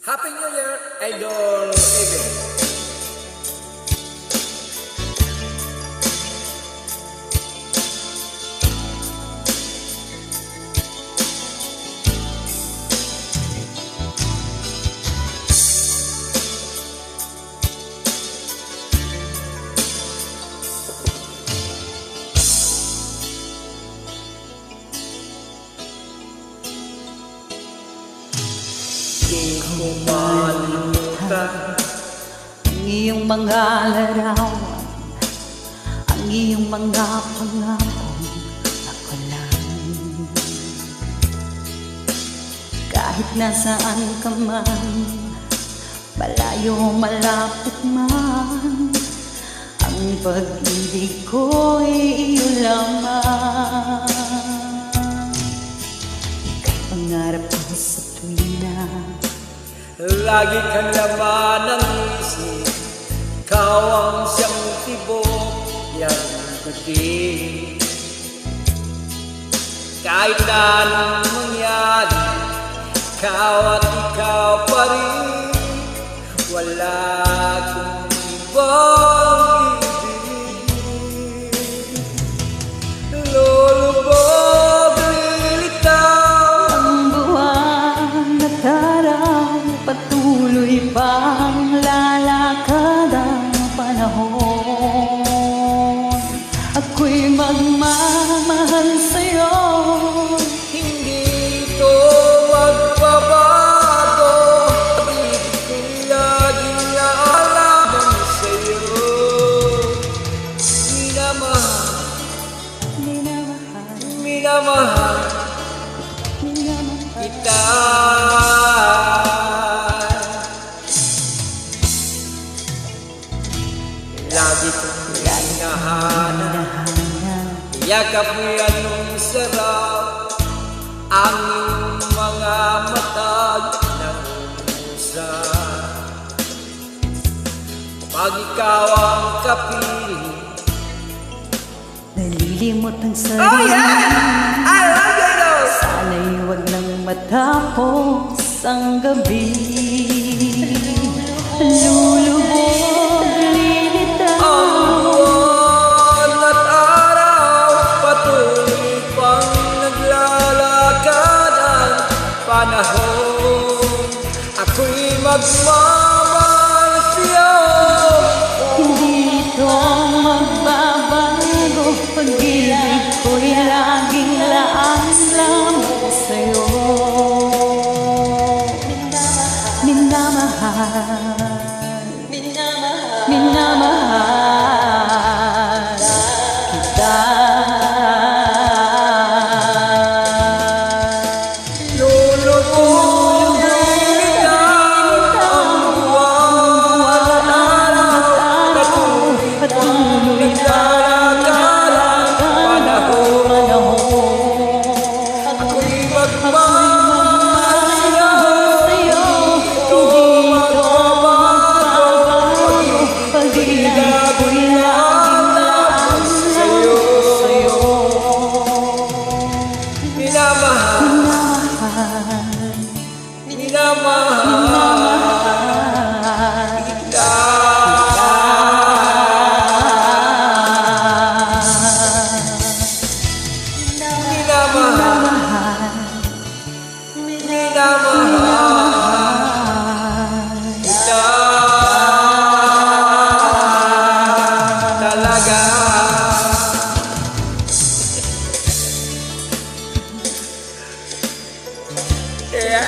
Happy New Year, Idol Steven. Di ko malimutan ang iyong mga larawan, ang iyong mga pangakong ako lang. Kahit nasaan ka man, malayo malapit man, ang pag-ibig ko'y iyo lamang. Ika'y pangarap ko sa tuwina, lagi ka naman ang isip. Ikaw ang siyang tibok yang gabi. Kahit anong mangyari, ikaw at ikaw pa rin. Wala akong ibang ibig. Lulubog, lilitaw ang buwan at araw, patuloy pang lalakad ang panahon. Ako'y magmamahal sa'yo, hindi ito magbabago. Pag-ibig ko'y laging laalaman sa'yo. Minamahal, minamahal, minamahal minamahal kita. Lagi kong hinahanap, yakap mo yan nung sarap. Ang iyong mga matag ng usap. Pag ikaw ang kapiling, nalilimot ang sarili. oh yeah! I love you though! Sana'y huwag nang matapos ang gabi. Lulubog, lilitaw Ang buwan at araw, patuloy pang naglalakad ang panahon. Ako'y magmamahal sa'yo. hindi ito magbabago. Pag-ibig ko'y laging laan lamang sa'yo. Minamahal, minamahal kita. Lulubog, lilitaw ang buwan at araw, Patuloy naglalakad ang panahon. Ako'y magmamahal sa'yo. sa'yo, Ito magbabago. pag-ibig ko'y laging laan Sa'yo, sa'yo. minamahal, minamahal kita. Minamahal, minamahal kita. Talaga. Yeah.